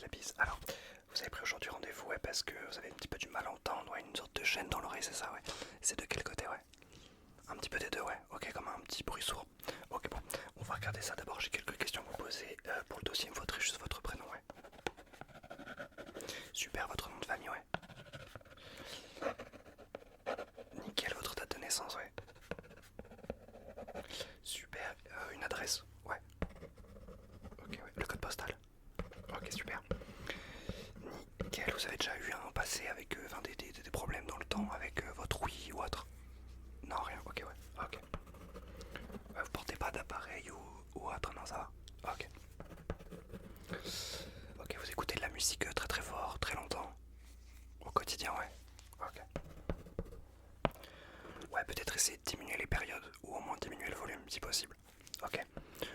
la bise. Alors, vous avez pris aujourd'hui rendez-vous, ouais, parce que vous avez un petit peu du mal à entendre, ouais, une sorte de chaîne dans l'oreille, c'est ça, ouais. C'est de quel côté, ouais? Un petit peu des deux, ouais. Ok, comme un petit bruit sourd. Ok, bon, on va regarder ça d'abord. J'ai quelques questions à vous poser. Pour le dossier, il me faudrait juste votre prénom, ouais. Super, votre nom de famille, ouais. Nickel, votre date de naissance, ouais. Super, une adresse, ouais. Ok, ouais. Le code postal. Ok, super. Nickel, vous avez déjà eu un passé avec enfin, des problèmes dans le temps avec votre ouïe ou autre? Non, rien, ok, ouais. Ok. Vous portez pas d'appareil ou autre, non, ça va? Ok. Ok, vous écoutez de la musique très très fort, très longtemps? Au quotidien, ouais. Ok. Ouais, peut-être essayer de diminuer les périodes, ou au moins diminuer le volume si possible. Ok.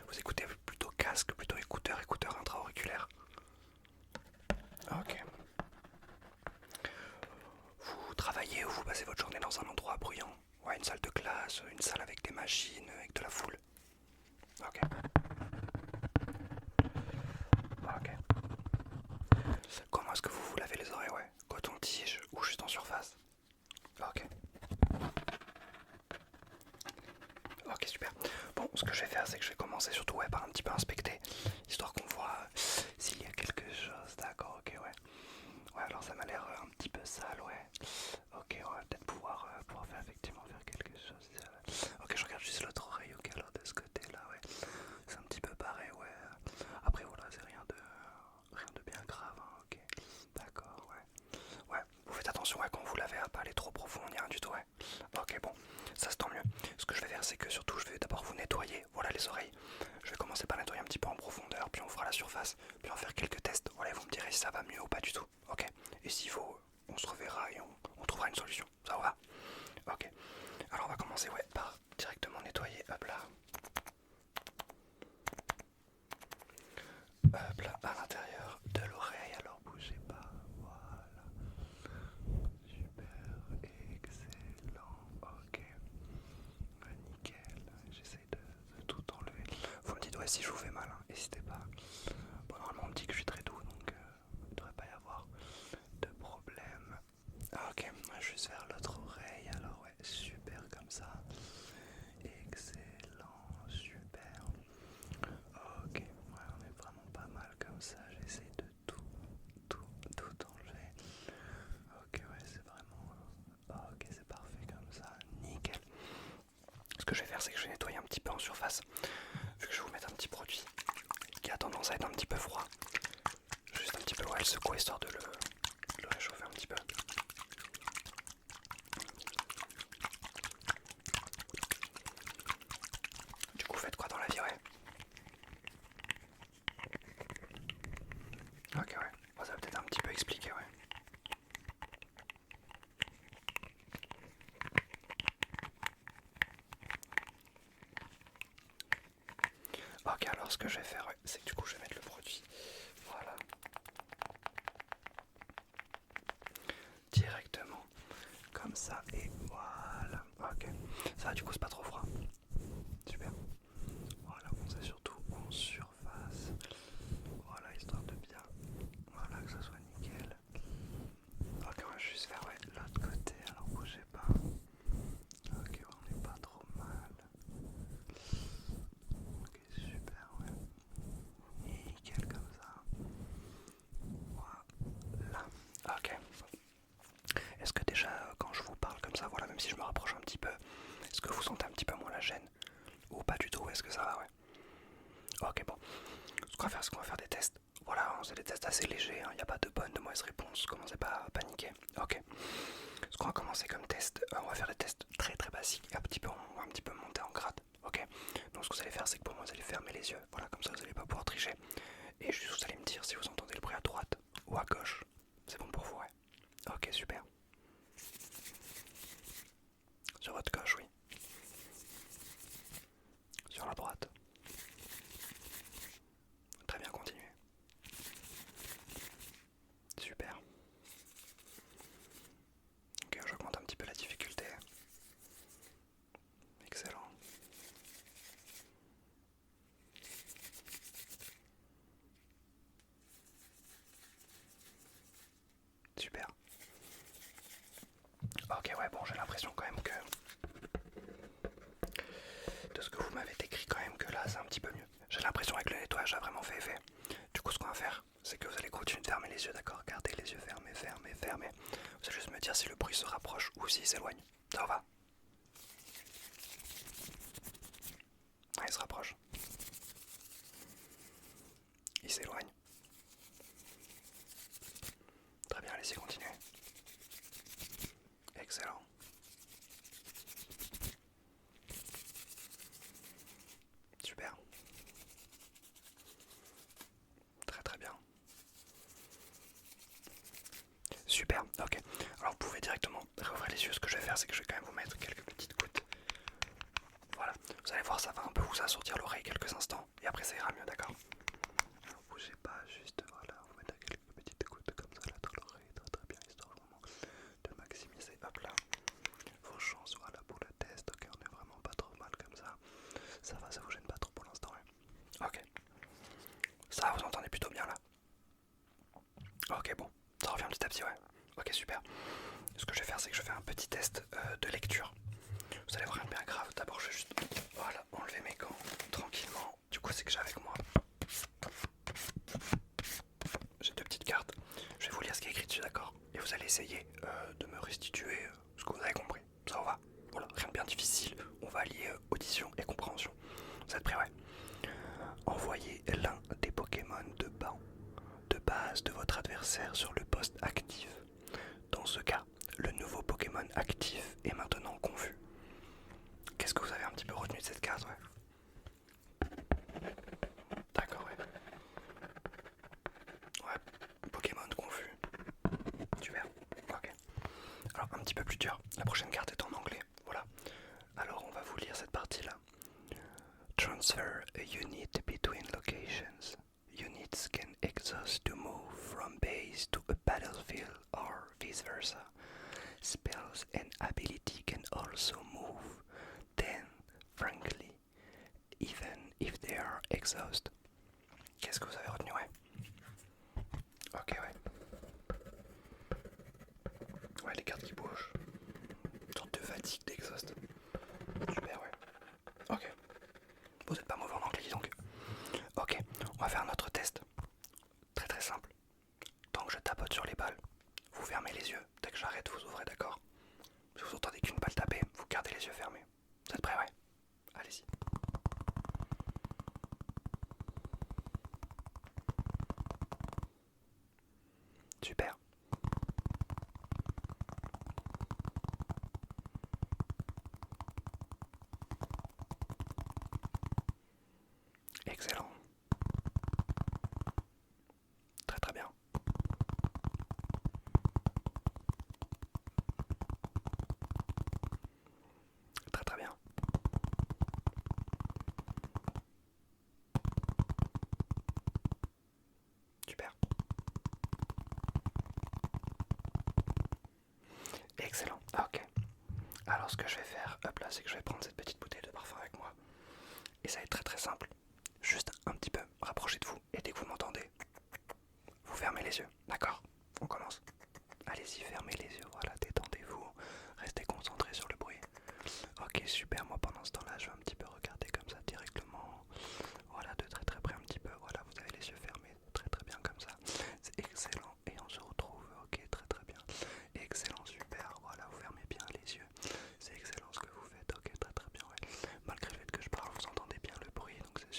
Vous écoutez plutôt casque, plutôt écouteur, écouteur intra-auriculaire? Ok. Vous travaillez ou vous passez votre journée dans un endroit bruyant? Ouais, une salle de classe, une salle avec des machines, avec de la foule. Ok. Ok. Comment est-ce que vous vous lavez les oreilles, ouais? Coton-tige ou juste en surface? Ok. Ok, super. Bon, ce que je vais faire, c'est que je vais commencer surtout ouais, par un petit peu inspecter, histoire qu'on voit s'il y a quelque chose. D'accord, ok, ouais. Ouais, alors ça m'a l'air un petit peu sale, ouais. Ok, on va peut-être pouvoir faire effectivement faire quelque chose. Ok, je regarde juste l'autre oreille, ok, alors de ce côté-là, ouais. C'est un petit peu pareil, ouais. Après, voilà, c'est rien de bien grave, hein, ok. D'accord, ouais. Ouais, vous faites attention ouais, quand vous lavez à pas aller trop profond, ni rien du tout, ouais. Ok, bon, ça c'est tant mieux. Ce que je vais faire, c'est que surtout, je vais d'abord vous nettoyer, voilà les oreilles. Je vais commencer par nettoyer un petit peu en profondeur, puis on fera la surface, puis on va faire quelques tests. Voilà, vous me direz si ça va mieux ou pas du tout, ok. Et s'il faut, on se reverra et on trouvera une solution, ça va? Ok. Alors on va commencer, ouais, par directement nettoyer, hop là. Hop là, à l'intérieur de l'oreille, alors bougez pas, voilà. Super, excellent, ok. Ouais, nickel, j'essaie de tout enlever. Vous me dites ouais si je vous fais mal, hein, n'hésitez pas. Bon normalement on me dit que je suis très doux donc il ne devrait pas y avoir de problème. Ah, ok, juste vers l'autre oreille, alors ouais, super comme ça. Excellent, super. Ok, ouais, on est vraiment pas mal comme ça, j'essaie de tout enlever. Ok, ouais, c'est vraiment... ok, c'est parfait comme ça, nickel. Ce que je vais faire, c'est que je vais nettoyer un petit peu en surface, vu que je vais vous mettre un petit produit qui a tendance à être un petit peu froid. Juste un petit peu, ouais, le secouer histoire de le réchauffer un petit peu. Du coup, faites quoi dans la vie, ouais? Ok, ouais, bon, ça va peut-être un petit peu expliquer, ouais. Ok, alors ce que je vais faire, ouais, c'est que du coup, je vais mettre le produit. Voilà. Directement. Comme ça, et voilà. Ok. Ça, du coup, c'est pas trop froid. Super. Voilà, on sait surtout en surface. Voilà, histoire de bien. Voilà, que ça soit nickel. Ok, on va juste faire ouais, l'autre côté, alors bougez pas. Ok, on n'est pas trop mal. Ok, super, ouais. Nickel comme ça. Voilà. Ok. Est-ce que déjà, quand je vous parle comme ça, voilà, même si je me rapproche un petit peu, est-ce que vous sentez un petit peu moins la gêne? Ou pas du tout? Est-ce que ça va, ouais? Ok, bon. Ce qu'on va faire, c'est qu'on va faire des tests. Voilà, hein, c'est des tests assez légers, il n'y a pas de bonne, de mauvaise réponse, commencez pas à paniquer. Ok. Ce qu'on va commencer comme test, on va faire des tests très très basiques, on va un petit peu monter en grade. Ok. Donc ce que vous allez faire, c'est que pour moi, vous allez fermer les yeux. Voilà, comme ça, vous n'allez pas pouvoir tricher. Et juste, vous allez me dire si vous entendez le bruit à droite ou à gauche. C'est bon pour vous, ouais? Ok, super. Sur votre gauche, oui. Sur la droite. Très bien, continuez. Super. Ok, j'augmente un petit peu la difficulté. Excellent. ouais, bon, j'ai l'impression quand même que de ce que vous m'avez décrit quand même que là c'est un petit peu mieux. J'ai l'impression que le nettoyage a vraiment fait effet. Du coup ce qu'on va faire, c'est que vous allez continuer de fermer les yeux, d'accord? Gardez les yeux fermés, fermés, fermés. Vous allez juste me dire si le bruit se rapproche ou s'il s'éloigne. Ça va? Ah, il se rapproche. Il s'éloigne. Très bien, allez-y, continuez. Excellent. Super. Très très bien. Super, ok. Alors vous pouvez directement réouvrir les yeux. Ce que je vais faire, c'est que je vais quand même vous mettre quelques petites gouttes. Voilà, vous allez voir, ça va un peu vous assourdir l'oreille quelques instants. Et après ça ira mieux, d'accord? Alors bougez pas, juste voilà, vous mettez quelques petites gouttes comme ça là dans l'oreille. Très très bien, histoire vraiment de maximiser, hop là, vos chances, voilà, pour le test. Ok, on est vraiment pas trop mal comme ça. Ça va, ça vous gêne pas trop pour l'instant, ouais. Ok. Ça, vous entendez plutôt bien là? Ok, bon, ça revient petit à petit, ouais. Ok, super. Ce que je vais faire, c'est que je vais faire un petit test de lecture. Vous allez voir, rien de bien grave. D'abord, je vais juste, voilà, enlever mes gants tranquillement. Du coup, c'est que j'ai avec moi, j'ai deux petites cartes. Je vais vous lire ce qui est écrit dessus, d'accord? Et vous allez essayer de me restituer ce que vous avez compris. Ça va? Voilà, rien de bien difficile. On va allier audition et compréhension. Vous êtes prêts? Ouais. Envoyez l'un des Pokémon de base de votre adversaire sur le poste actif. Dans ce cas, le nouveau Pokémon actif est maintenant confus. Qu'est-ce que vous avez un petit peu retenu de cette case, ouais? D'accord, ouais. Ouais, Pokémon confus. Super, ok. Alors, un petit peu plus dur. La prochaine carte est en anglais, voilà. Alors, on va vous lire cette partie-là. Transfer a unit between locations. Units can exhaust to move from base to a battlefield or vice versa. Spells and ability can also move, then, frankly, even if they are exhausted. Qu'est-ce que vous avez retenu, ouais? Ok, ouais. Ouais, les cartes qui bougent. Une sorte de fatigue, d'exhaust. Super, ouais. Ok. Vous n'êtes pas mauvais en anglais, donc. Ok, on va faire un autre test. Très très simple. Tant que je tapote sur les balles, vous fermez les yeux. Dès que j'arrête, vous ouvrez, d'accord? Si vous entendez qu'une balle taper, vous gardez les yeux fermés. Vous êtes prêts? Ouais. Allez-y. Super. Excellent. Très très bien. Très très bien. Super. Excellent. Ok. Alors ce que je vais faire, hop là, c'est que je vais prendre cette petite bouteille de parfum avec moi. Et ça va être très très simple. Juste un petit peu rapprochez de vous. Et dès que vous m'entendez, vous fermez les yeux. D'accord? On commence. Allez-y, fermez les yeux. Voilà, détendez-vous. Restez concentrés sur le bruit. Ok, super. Moi pendant ce temps-là, je vais un petit peu regarder comme ça directement. Voilà, de très très près un petit peu. Voilà, vous avez les yeux fermés. Très très bien comme ça. C'est excellent. Et on se retrouve. Ok, très très bien. Excellent, super. Voilà, vous fermez bien les yeux. C'est excellent ce que vous faites. Ok, très très bien. Ouais. Malgré le fait que je parle, vous entendez bien le bruit, donc c'est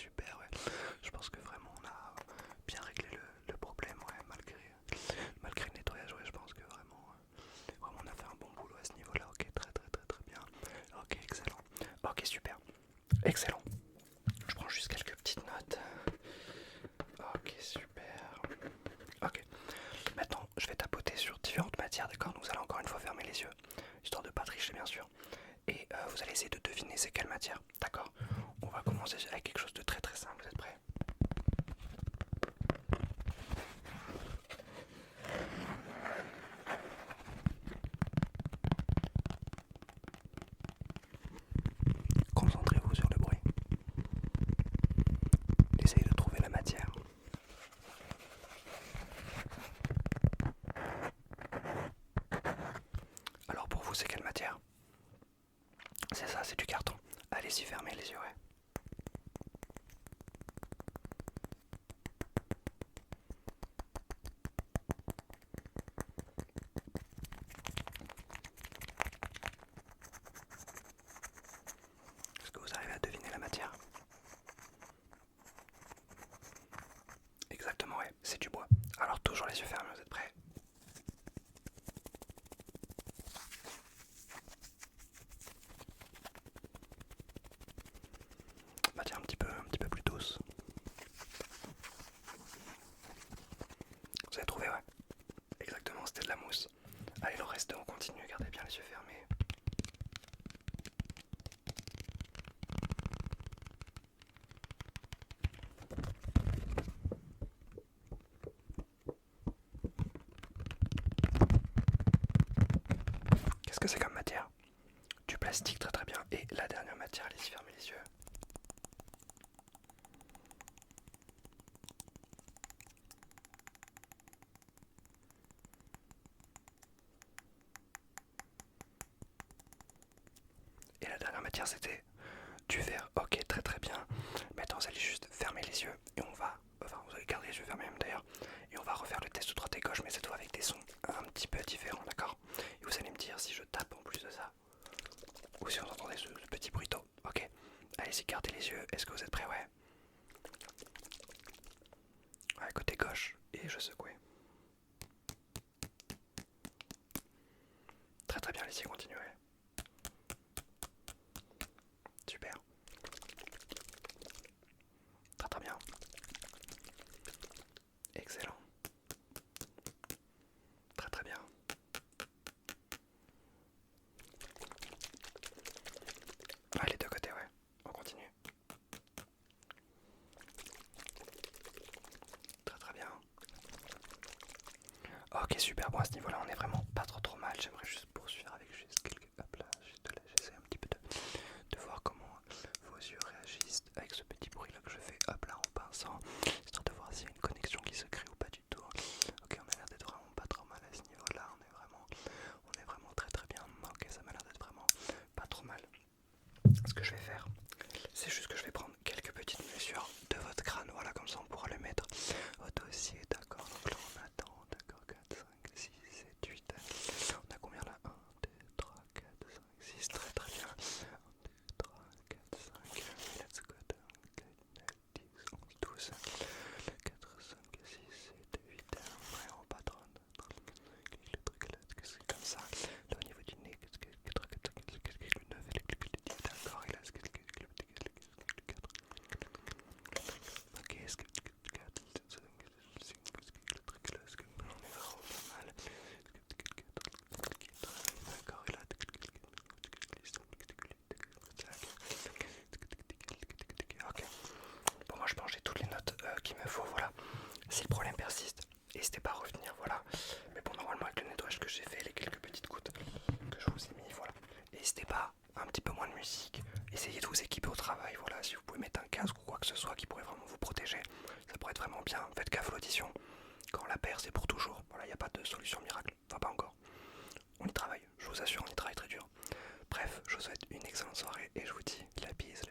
c'est du carton. Allez-y, fermez les yeux, ouais. Est-ce que vous arrivez à deviner la matière? Exactement, ouais, c'est du bois. Alors toujours les yeux fermés, vous êtes prêts? Matière un petit peu plus douce. Vous avez trouvé, ouais. Exactement, c'était de la mousse. Allez, le reste, on continue, gardez bien les yeux fermés. Qu'est-ce que c'est comme matière? Du plastique, très très bien. Et la dernière matière, allez-y, fermez les yeux. Et la dernière matière, c'était du verre. Ok, très très bien. Maintenant, vous allez juste fermer les yeux et on va... Enfin, vous allez garder les yeux fermés même d'ailleurs. Et on va refaire le test de droite et gauche, mais cette fois avec des sons un petit peu différents, d'accord? Et vous allez me dire si je tape en plus de ça. Ou si vous entendez ce petit bruito. Ok. Allez-y, gardez les yeux. Est-ce que vous êtes prêts? Ouais. Ouais, côté gauche. Et je secoue. Très très bien, allez-y, continuez. Super. Très très bien. Excellent. Très très bien. Allez, de côté, ouais. On continue. Très très bien. Ok, super. Bon, à ce niveau-là, on est vraiment pas trop mal. J'aimerais juste poursuivre avec juste quelques... Hop là, juste là, j'essaie un petit peu de voir comment vos yeux réagissent avec ce petit bruit là que je fais, hop là, en pinçant, histoire de voir s'il y a une connexion qui se crée ou pas du tout. Ok, on a l'air d'être vraiment pas trop mal à ce niveau-là. On est vraiment très très bien. Ok, ça m'a l'air d'être vraiment pas trop mal. Ce que je vais faire, c'est juste que je vais prendre quelques petites mesures de votre crâne, voilà, comme ça on pourra le mettre au dossier, d'accord? Donc là on attend, d'accord, 4, 5, 6, 7, 8, on a combien là? 1, 2, 3, 4, 5, 6, très très bien. 1, 2, 3, 4, 5, let's go, 2, 4, 9, 10, 11, 12, 4, 5, 6, 7, 8, ouais, on patronne, le truc là, c'est comme ça, là au niveau du nez, 9, d'accord, et là, ok, est-ce que 4, 5, 6, le truc là, est-ce que on est vraiment pas mal, d'accord, et là, ok, bon moi je pense que j'ai toutes les notes qu'il me faut, voilà, si le problème persiste, n'hésitez pas à revenir, voilà, mais bon normalement avec le nettoyage que j'ai fait, les quelques petites gouttes que je vous ai mis, voilà, n'hésitez pas, un petit peu moins de musique, essayez de vous équiper au travail, voilà, si vous pouvez mettre un casque ou quoi que ce soit qui pourrait vraiment vous protéger, ça pourrait être vraiment bien, faites gaffe à l'audition, quand on la perd c'est pour toujours, voilà, il n'y a pas de solution miracle, enfin pas encore, on y travaille, je vous assure, on y travaille très dur. Bref, je vous souhaite une excellente soirée et je vous dis la bise.